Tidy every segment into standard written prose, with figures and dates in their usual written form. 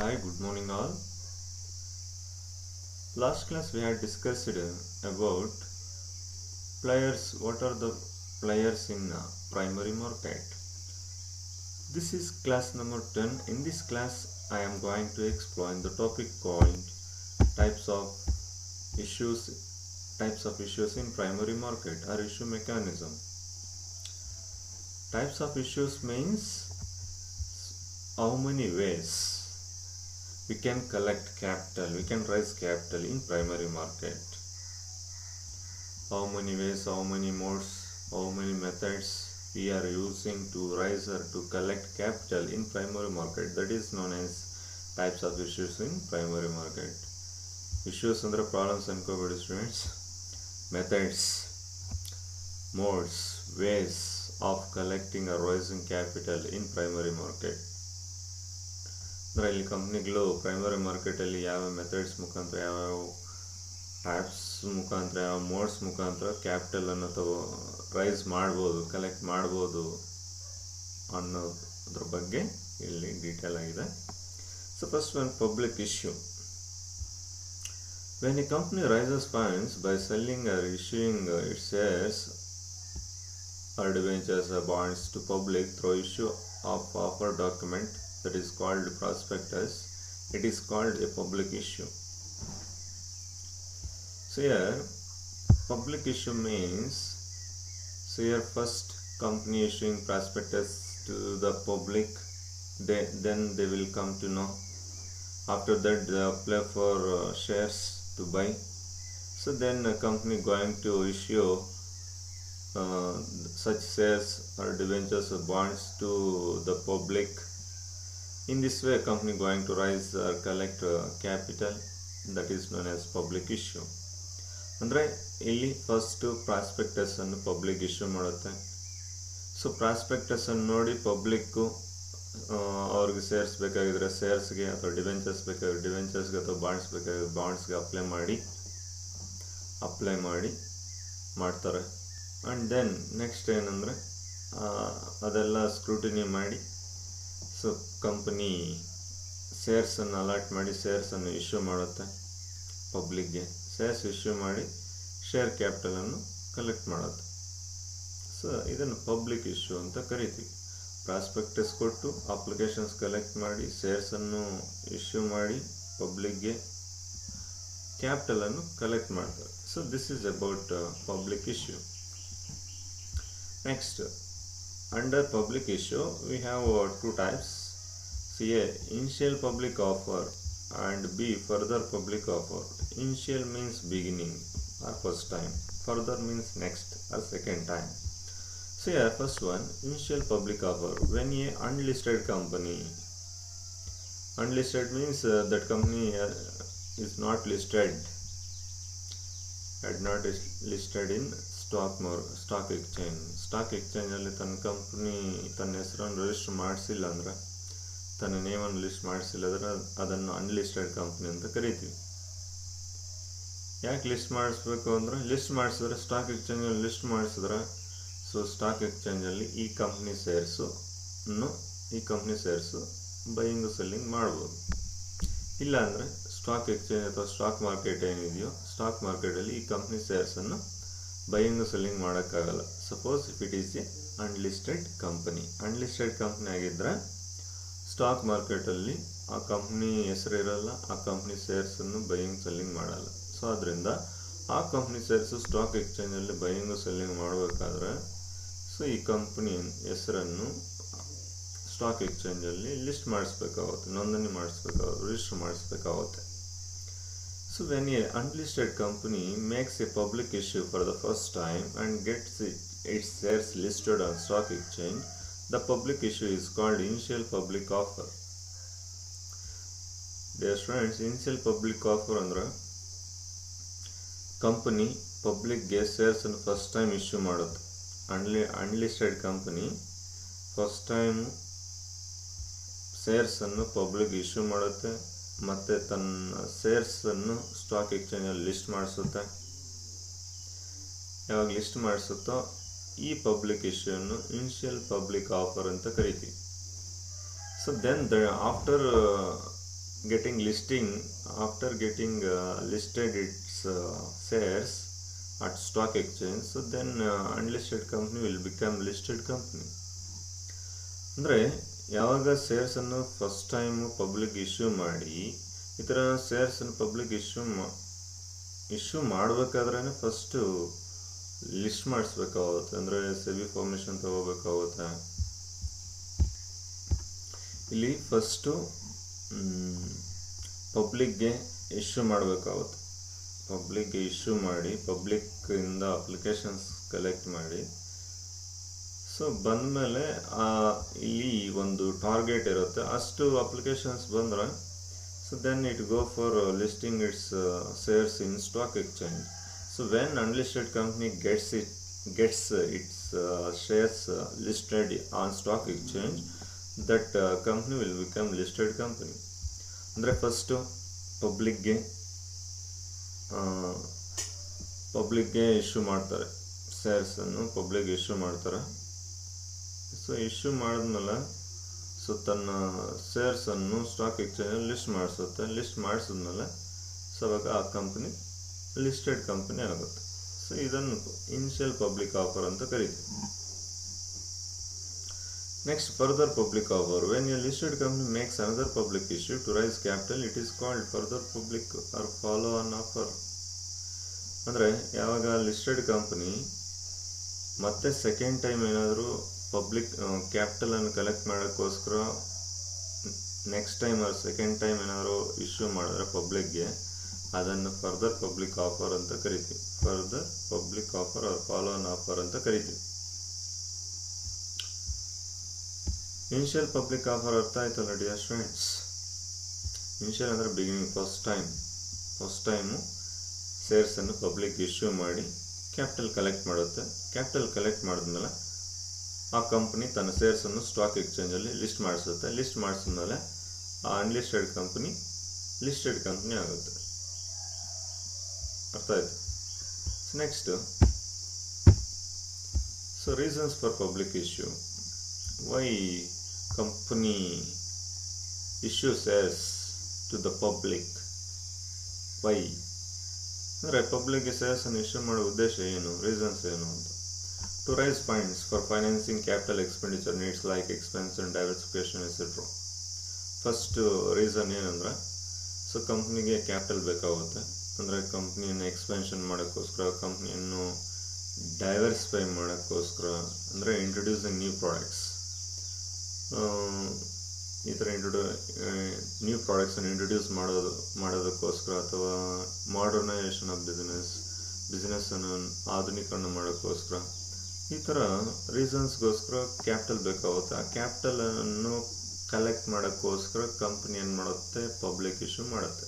Hi, good morning all. Last class we had discussed about players. What are the players in primary market? This is class number 10. In this class, I am going to explain the topic called types of issues in primary market or issue mechanism. Types of issues means how many ways we can collect capital, we can raise capital in primary market. How many ways, how many modes, how many methods we are using to raise or to collect capital in primary market. That is known as types of issues in primary market. Issues under problems ಅನ್ಕೋಬೇಡಿ students. Methods, modes, ways of collecting or raising capital in primary market. ಅಂದರೆ ಇಲ್ಲಿ ಕಂಪ್ನಿಗಳು primary ಮಾರ್ಕೆಟಲ್ಲಿ ಯಾವ methods ಮುಖಾಂತರ ಯಾವ types ಮುಖಾಂತರ ಯಾವ modes ಮುಖಾಂತರ ಕ್ಯಾಪಿಟಲನ್ನು ರೈಸ್ ಮಾಡ್ಬೋದು, ಕಲೆಕ್ಟ್ ಮಾಡ್ಬೋದು ಅನ್ನೋದ್ರ ಬಗ್ಗೆ ಇಲ್ಲಿ ಡೀಟೇಲ್ ಆಗಿದೆ. So first one public issue. When a company raises funds by selling or issuing its shares or debentures or bonds to public through issue of offer document that is called prospectus, it is called a public issue. So here public issue means, so here first company issuing prospectus to the public, then they will come to know. After that they apply for shares to buy. So then a company going to issue such shares or debentures or bonds to the public. In this way company going to raise or collect capital, that is known as public issue. ಅಂದರೆ ಇಲ್ಲಿ first prospectus ಅನ್ನು public issue ಮಾಡುತ್ತೆ. So prospectus ಅನ್ನು ನೋಡಿ public ಅವ್ರಿಗೆ shares ಬೇಕಾಗಿದ್ರೆ ಶೇರ್ಸ್ಗೆ ಅಥವಾ debentures ಬೇಕಾಗಿದ್ರೆ ಡಿವೆಂಚರ್ಸ್ಗೆ ಅಥವಾ bonds ಬೇಕಾಗಿದ್ರೆ ಬಾಂಡ್ಸ್ಗೆ apply ಮಾಡಿ ಮಾಡ್ತಾರೆ. ಆ್ಯಂಡ್ ದೆನ್ ನೆಕ್ಸ್ಟ್ ಏನಂದರೆ ಅದೆಲ್ಲ ಸ್ಕ್ರೂಟಿನಿ ಮಾಡಿ ಸೊ ಕಂಪನಿ ಶೇರ್ಸನ್ನು ಅಲಾಟ್ ಮಾಡಿ ಶೇರ್ಸನ್ನು ಇಶ್ಯೂ ಮಾಡುತ್ತೆ ಪಬ್ಲಿಕ್ಗೆ. ಶೇರ್ಸ್ ಇಶ್ಯೂ ಮಾಡಿ ಶೇರ್ ಕ್ಯಾಪಿಟಲನ್ನು ಕಲೆಕ್ಟ್ ಮಾಡುತ್ತೆ. ಸೊ ಇದನ್ನು ಪಬ್ಲಿಕ್ ಇಶ್ಯೂ ಅಂತ ಕರಿತೀವಿ. ಪ್ರಾಸ್ಪೆಕ್ಟಸ್ ಕೊಟ್ಟು ಅಪ್ಲಿಕೇಶನ್ಸ್ ಕಲೆಕ್ಟ್ ಮಾಡಿ ಶೇರ್ಸನ್ನು ಇಶ್ಯೂ ಮಾಡಿ ಪಬ್ಲಿಕ್ಗೆ ಕ್ಯಾಪಿಟಲನ್ನು ಕಲೆಕ್ಟ್ ಮಾಡ್ತಾರೆ. So this is about public issue. Next, under public issue we have two types. C, initial public offer and B, further public offer. Initial means beginning or first time, further means next or second time. So here first one, initial public offer. When a unlisted company, unlisted means that company is not listed, had not listed in stock exchange. Stock exchange ಅಲ್ಲಿ ತನ್ನ company ತನ್ನ ಹೆಸರನ್ನು register ಮಾಡಿಸಿಲ್ಲ ಅಂದರೆ, ತನ್ನ ನೇಮನ್ನು list ಮಾಡಿಸಿಲ್ಲ ಅಂದರೆ ಅದನ್ನು ಅನ್ಲಿಸ್ಟೆಡ್ ಕಂಪ್ನಿ ಅಂತ ಕರಿತೀವಿ. ಯಾಕೆ ಲಿಸ್ಟ್ ಮಾಡಿಸ್ಬೇಕು ಅಂದರೆ, ಲಿಸ್ಟ್ ಮಾಡಿಸಿದ್ರೆ ಸ್ಟಾಕ್ ಎಕ್ಸ್ಚೇಂಜಲ್ಲಿ ಲಿಸ್ಟ್ ಮಾಡಿಸಿದ್ರೆ ಸೊ ಸ್ಟಾಕ್ ಎಕ್ಸ್ಚೇಂಜಲ್ಲಿ ಈ ಕಂಪ್ನಿ ಶೇರ್ಸು ಬೈಯಿಂಗ್ ಸೆಲ್ಲಿಂಗ್ ಮಾಡ್ಬೋದು. ಇಲ್ಲ ಅಂದರೆ ಸ್ಟಾಕ್ ಎಕ್ಸ್ಚೇಂಜ್ ಅಥವಾ ಸ್ಟಾಕ್ ಮಾರ್ಕೆಟ್ ಏನಿದೆಯೋ ಸ್ಟಾಕ್ ಮಾರ್ಕೆಟಲ್ಲಿ ಈ ಕಂಪ್ನಿ ಶೇರ್ಸನ್ನು ಬೈಯಿಂಗ್ ಸೆಲ್ಲಿಂಗ್ ಮಾಡೋಕ್ಕಾಗಲ್ಲ. Suppose if it is a unlisted company ಆಗಿದ್ದರೆ ಸ್ಟಾಕ್ ಮಾರ್ಕೆಟಲ್ಲಿ ಆ ಕಂಪ್ನಿ ಹೆಸರಿರಲ್ಲ, ಆ ಕಂಪ್ನಿ ಶೇರ್ಸನ್ನು ಬೈಯಿಂಗ್ ಸೆಲ್ಲಿಂಗ್ ಮಾಡಲ್ಲ. ಸೊ ಅದರಿಂದ ಆ ಕಂಪ್ನಿ ಶೇರ್ಸು ಸ್ಟಾಕ್ ಎಕ್ಸ್ಚೇಂಜಲ್ಲಿ ಬೈಯಿಂಗು ಸೆಲ್ಲಿಂಗ್ ಮಾಡಬೇಕಾದ್ರೆ ಸೊ ಈ ಕಂಪ್ನಿ ಹೆಸರನ್ನು ಸ್ಟಾಕ್ ಎಕ್ಸ್ಚೇಂಜಲ್ಲಿ ಲಿಸ್ಟ್ ಮಾಡಿಸ್ಬೇಕಾಗುತ್ತೆ, ನೋಂದಣಿ ಮಾಡಿಸ್ಬೇಕಾಗುತ್ತೆ, ರಿಜಿಸ್ಟರ್ ಮಾಡಿಸ್ಬೇಕಾಗುತ್ತೆ. So when a unlisted company makes a public issue for the first time and gets its shares listed on stock exchange, the public issue is called initial public offer. Dear friends, initial public offer ಅಂದ್ರೆ company ಪಬ್ಲಿಕ್ಗೆ ಶೇರ್ಸನ್ನು first time issue ಮಾಡುತ್ತೆ. Unlisted company first time ಶೇರ್ಸನ್ನು public issue ಮಾಡುತ್ತೆ ಮತ್ತು ತನ್ನ ಶೇರ್ಸನ್ನು stock ಎಕ್ಸ್ಚೇಂಜಲ್ಲಿ ಲಿಸ್ಟ್ ಮಾಡಿಸುತ್ತೆ. ಯಾವಾಗ ಲಿಸ್ಟ್ ಮಾಡಿಸುತ್ತೋ ಈ ಪಬ್ಲಿಕ್ ಇಶ್ಯೂಯನ್ನು ಇನಿಷಿಯಲ್ ಪಬ್ಲಿಕ್ ಆಫರ್ ಅಂತ ಕರಿತೀವಿ. So then after getting listing, after getting listed its shares at stock exchange, so then unlisted company will become listed company. ಅಂದರೆ ಯಾವಾಗ ಶೇರ್ಸನ್ನು ಫಸ್ಟ್ ಟೈಮು ಪಬ್ಲಿಕ್ ಇಶ್ಯೂ ಮಾಡಿ ಈ ಥರ ಶೇರ್ಸನ್ನು ಪಬ್ಲಿಕ್ ಇಶ್ಯೂ ಮಾಡಬೇಕಾದ್ರೆ first list ಮಾಡಿಸ್ಬೇಕಾಗುತ್ತೆ, ಅಂದರೆ SEBI permission ತಗೋಬೇಕಾಗುತ್ತೆ. ಇಲ್ಲಿ first ಪಬ್ಲಿಕ್ಗೆ issue ಮಾಡಬೇಕಾಗುತ್ತೆ. ಪಬ್ಲಿಕ್ಗೆ ಇಶ್ಯೂ ಮಾಡಿ ಪಬ್ಲಿಕ್ಕಿಂದ ಅಪ್ಲಿಕೇಶನ್ಸ್ ಕಲೆಕ್ಟ್ ಮಾಡಿ, ಸೊ ಬಂದಮೇಲೆ ಇಲ್ಲಿ ಒಂದು ಟಾರ್ಗೆಟ್ ಇರುತ್ತೆ, ಅಷ್ಟು ಅಪ್ಲಿಕೇಶನ್ಸ್ ಬಂದರೆ so then it go for listing its shares in stock exchange. So when unlisted company gets its shares listed on stock exchange, that company will become listed company. ಅಂದರೆ first ಪಬ್ಲಿಕ್ಗೆ issue ಮಾಡ್ತಾರೆ, ಶೇರ್ಸನ್ನು public issue ಮಾಡ್ತಾರೆ. So issue ಮಾಡಿದ್ಮೇಲೆ so ತನ್ನ ಶೇರ್ಸನ್ನು stock ಎಕ್ಸ್ಚೇಂಜಲ್ಲಿ list ಮಾಡಿಸುತ್ತೆ. ಲಿಸ್ಟ್ ಮಾಡಿಸಿದ್ಮೇಲೆ ಸೊ ಅವಾಗ ಆ ಕಂಪ್ನಿ ಲಿಸ್ಟೆಡ್ ಕಂಪ್ನಿ ಆಗುತ್ತೆ. ಸೊ ಇದನ್ನು ಇನಿಷಿಯಲ್ ಪಬ್ಲಿಕ್ ಆಫರ್ ಅಂತ ಕರೀತೀವಿ. Next, further public offer. When a listed company makes another public issue to raise capital, it is called further public or follow on offer. ಅಂದರೆ ಯಾವಾಗ listed company ಮತ್ತೆ second time ಏನಾದರೂ public ಕ್ಯಾಪಿಟಲನ್ನು collect ಮಾಡೋಕ್ಕೋಸ್ಕರ next time or second time ಏನಾದರೂ issue ಮಾಡಿದ್ರೆ ಪಬ್ಲಿಕ್ಗೆ, ಅದನ್ನು ಫರ್ದರ್ ಪಬ್ಲಿಕ್ ಆಫರ್ ಅಂತ ಕರಿತೀವಿ. Further public offer or follow on offer ಅಂತ ಕರಿತೀವಿ. ಇನಿಷಿಯಲ್ ಪಬ್ಲಿಕ್ ಆಫರ್ ಅರ್ಥ ಆಯ್ತಲ್ಲ ಡಿಯರ್ ಸ್ಟೂಡೆಂಟ್ಸ್. ಇನಿಷಿಯಲ್ ಅಂದರೆ beginning, first time ಶೇರ್ಸನ್ನು public issue ಮಾಡಿ ಕ್ಯಾಪಿಟಲ್ ಕಲೆಕ್ಟ್ ಮಾಡುತ್ತೆ. ಕ್ಯಾಪಿಟಲ್ ಕಲೆಕ್ಟ್ ಮಾಡಿದ್ಮೇಲೆ ಆ ಕಂಪ್ನಿ ತನ್ನ ಶೇರ್ಸನ್ನು ಸ್ಟಾಕ್ ಎಕ್ಸ್ಚೇಂಜಲ್ಲಿ ಲಿಸ್ಟ್ ಮಾಡಿಸುತ್ತೆ. ಲಿಸ್ಟ್ ಮಾಡಿಸಿದ್ಮೇಲೆ ಆ ಅನ್ಲಿಸ್ಟೆಡ್ ಕಂಪ್ನಿ ಲಿಸ್ಟೆಡ್ ಕಂಪ್ನಿ ಆಗುತ್ತೆ. ಅರ್ಥ ಆಯ್ತು? Next, so reasons for public issue. Y company issue shares to the public? Y ಅಂದರೆ ಪಬ್ಲಿಕ್ಗೆ ಶೇರ್ಸನ್ನು ಇಶ್ಯೂ ಮಾಡೋ ಉದ್ದೇಶ ಏನು, ರೀಸನ್ಸ್ ಏನು ಅಂತ. To raise funds for financing capital expenditure needs like expansion, diversification etcetera. First reason ಏನಂದರೆ, ಸೊ ಕಂಪ್ನಿಗೆ capital ಬೇಕಾಗುತ್ತೆ. ಅಂದರೆ ಕಂಪ್ನಿಯನ್ನು ಎಕ್ಸ್ಪೆನ್ಷನ್ ಮಾಡೋಕ್ಕೋಸ್ಕರ, ಕಂಪ್ನಿಯನ್ನು ಡೈವರ್ಸಿಫೈ ಮಾಡೋಕ್ಕೋಸ್ಕರ, ಅಂದರೆ ಇಂಟ್ರೊಡ್ಯೂಸಿಂಗ್ ನ್ಯೂ ಪ್ರಾಡಕ್ಟ್ಸ್, ಈ ಥರ ನ್ಯೂ ಪ್ರಾಡಕ್ಟ್ಸನ್ನು ಇಂಟ್ರೊಡ್ಯೂಸ್ ಮಾಡೋದಕ್ಕೋಸ್ಕರ, ಅಥವಾ ಮಾಡರ್ನೈಸೇಷನ್ ಆಫ್ ಬಿಸ್ನೆಸ್ಸನ್ನು ಆಧುನೀಕರಣ ಮಾಡೋಕ್ಕೋಸ್ಕರ, ಈ ಥರ ರೀಸನ್ಸ್ಗೋಸ್ಕರ ಕ್ಯಾಪಿಟಲ್ ಬೇಕಾಗುತ್ತೆ. ಆ ಕ್ಯಾಪಿಟಲನ್ನು ಕಲೆಕ್ಟ್ ಮಾಡೋಕ್ಕೋಸ್ಕರ ಕಂಪ್ನಿ ಏನು ಮಾಡುತ್ತೆ, ಪಬ್ಲಿಕ್ ಇಶ್ಯೂ ಮಾಡುತ್ತೆ.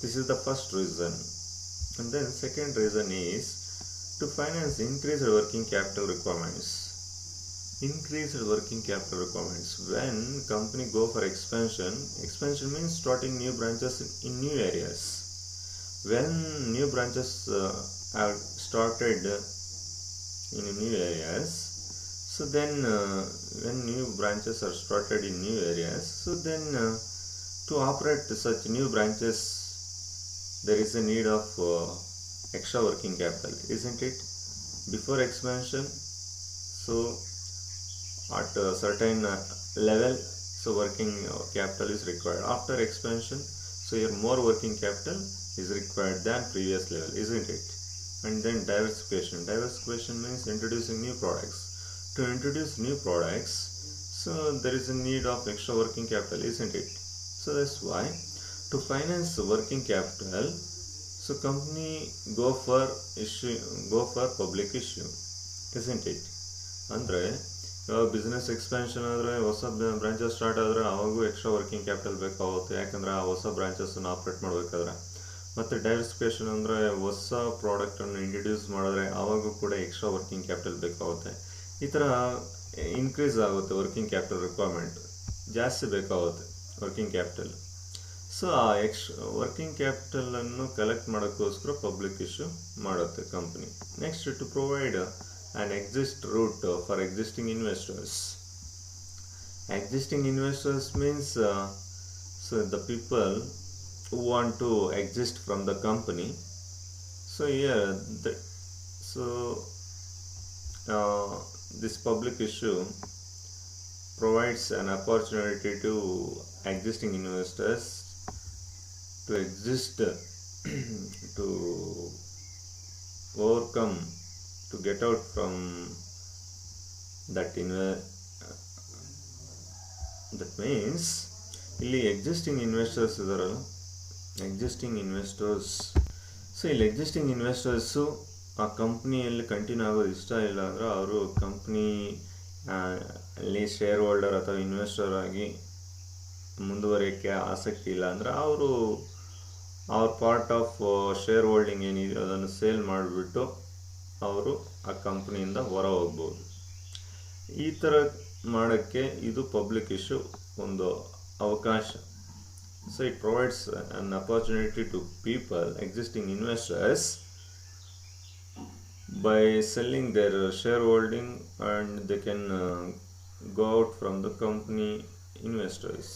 This is the first reason. And then second reason is to finance increased working capital requirements. Increased working capital requirements. When company go for expansion means starting new branches in new areas. When new branches are started in new areas, so then when new branches are started in new areas, so then to operate such new branches, there is a need of extra working capital, isn't it? Before expansion, so at a certain level, so working capital is required. After expansion, so here more working capital is required than previous level, isn't it? And then diversification means introducing new products. To introduce new products, so there is a need of extra working capital, isn't it? So that's why to finance working capital, so company go for public issue, isn't it? Andre business expansion ಆದರೆ, ಹೊಸ branches start ಆದರೆ ಅವಾಗೂ extra working capital ಬೇಕಾಗುತ್ತೆ. ಯಾಕಂದರೆ ಆ ಹೊಸ ಬ್ರಾಂಚಸ್ಸನ್ನು operate ಮಾಡಬೇಕಾದ್ರೆ. ಮತ್ತು diversification ಅಂದರೆ ಹೊಸ ಪ್ರಾಡಕ್ಟನ್ನು ಇಂಟ್ರಡ್ಯೂಸ್ ಮಾಡಿದ್ರೆ ಆವಾಗೂ ಕೂಡ ಎಕ್ಸ್ಟ್ರಾ ವರ್ಕಿಂಗ್ ಕ್ಯಾಪಿಟಲ್ ಬೇಕಾಗುತ್ತೆ. ಈ ಥರ ಇನ್ಕ್ರೀಸ್ ಆಗುತ್ತೆ ವರ್ಕಿಂಗ್ ಕ್ಯಾಪಿಟಲ್ ರಿಕ್ವೈರ್ಮೆಂಟ್, ಜಾಸ್ತಿ ಬೇಕಾಗುತ್ತೆ ವರ್ಕಿಂಗ್ ಕ್ಯಾಪಿಟಲ್. ಸೊ ಆ ವರ್ಕಿಂಗ್ ಕ್ಯಾಪಿಟಲನ್ನು ಕಲೆಕ್ಟ್ ಮಾಡೋಕ್ಕೋಸ್ಕರ ಪಬ್ಲಿಕ್ ಇಶ್ಯೂ ಮಾಡುತ್ತೆ company. Next, to provide an exit route for existing investors. Existing investors means So the people who want to exist from the company. So here uh, this public issue provides an opportunity to existing investors to exist to overcome, to get out from that that means ಇಲ್ಲಿ existing investors ಇದಾರಲ್ಲ, existing investors. So ಇಲ್ಲಿ existing investors ಆ ಕಂಪ್ನಿಯಲ್ಲಿ continue ಆಗೋದು ಇಷ್ಟ ಇಲ್ಲ ಅಂದರೆ ಅವರು ಕಂಪ್ನಿ ಅಲ್ಲಿ ಶೇರ್ ಹೋಲ್ಡರ್ ಅಥವಾ ಇನ್ವೆಸ್ಟರ್ ಆಗಿ ಮುಂದುವರಿಯೋಕ್ಕೆ ಆಸಕ್ತಿ ಇಲ್ಲ ಅಂದರೆ ಅವರು ಅವ್ರ ಪಾರ್ಟ್ ಆಫ್ ಶೇರ್ ಹೋಲ್ಡಿಂಗ್ ಏನಿದೆ ಅದನ್ನು ಸೇಲ್ ಮಾಡಿಬಿಟ್ಟು ಅವರು ಆ ಕಂಪ್ನಿಯಿಂದ ಹೊರ ಹೋಗ್ಬೋದು. ಈ ಥರ ಮಾಡೋಕ್ಕೆ ಇದು ಪಬ್ಲಿಕ್ ಇಶ್ಯೂ ಒಂದು ಅವಕಾಶ. So it provides an opportunity to people, existing investors, by selling their shareholding, and they can go out from the company investors.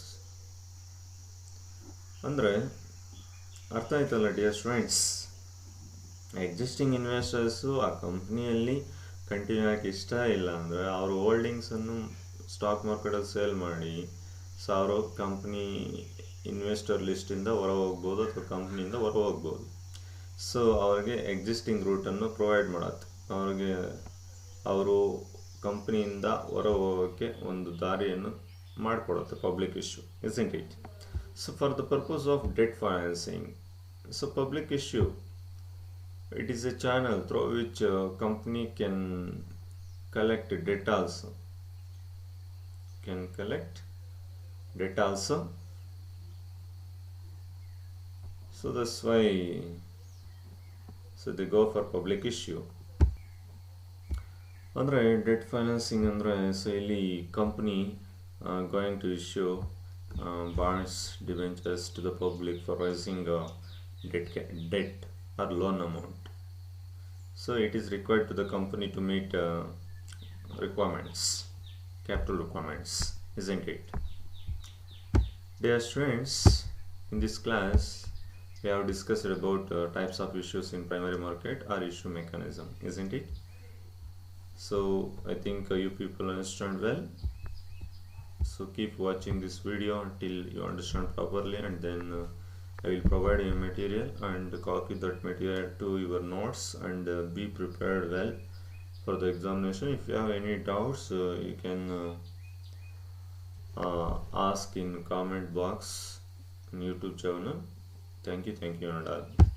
ಅಂದರೆ ಅರ್ಥ ಆಯ್ತಲ್ಲ ಡಿಯರ್ ಸ್ಟೂಡೆಂಟ್ಸ್, ಎಕ್ಸಿಸ್ಟಿಂಗ್ ಇನ್ವೆಸ್ಟರ್ಸು ಆ ಕಂಪ್ನಿಯಲ್ಲಿ ಕಂಟಿನ್ಯೂ ಆಗಿ ಇಷ್ಟ ಇಲ್ಲ ಅಂದರೆ ಅವರು ಹೋಲ್ಡಿಂಗ್ಸನ್ನು ಸ್ಟಾಕ್ ಮಾರ್ಕೆಟಲ್ಲಿ ಸೇಲ್ ಮಾಡಿ ಸೊ ಅವರು ಕಂಪ್ನಿ ಇನ್ವೆಸ್ಟರ್ ಲಿಸ್ಟಿಂದ ಹೊರ ಹೋಗ್ಬೋದು ಅಥವಾ ಕಂಪ್ನಿಯಿಂದ ಹೊರ ಹೋಗ್ಬೋದು. ಸೊ ಅವ್ರಿಗೆ ಎಕ್ಸಿಸ್ಟಿಂಗ್ ರೂಟನ್ನು ಪ್ರೊವೈಡ್ ಮಾಡತ್ತೆ, ಅವ್ರಿಗೆ ಅವರು ಕಂಪ್ನಿಯಿಂದ ಹೊರ ಹೋಗೋಕ್ಕೆ ಒಂದು ದಾರಿಯನ್ನು ಮಾಡಿಕೊಡುತ್ತೆ public issue, isn't it? So for the purpose of debt financing, so public issue, it is a channel through which a company can collect debt also. Can collect debt also. So that's why they go for public issue. ಅಂದರೆ debt financing ಅಂದರೆ so ಇಲ್ಲಿ company going to issue bonds, debentures to the public for raising debt or loan amount. So it is required to the company to meet requirements, capital requirements, isn't it? Dear students, in this class we have discussed about types of issues in primary market or issue mechanism, isn't it? So I think you people understand well. So keep watching this video until you understand properly, and then I will provide you material and copy that material to your notes, and be prepared well for the examination. If you have any doubts, you can ask in comment box in YouTube channel. Thank you and all.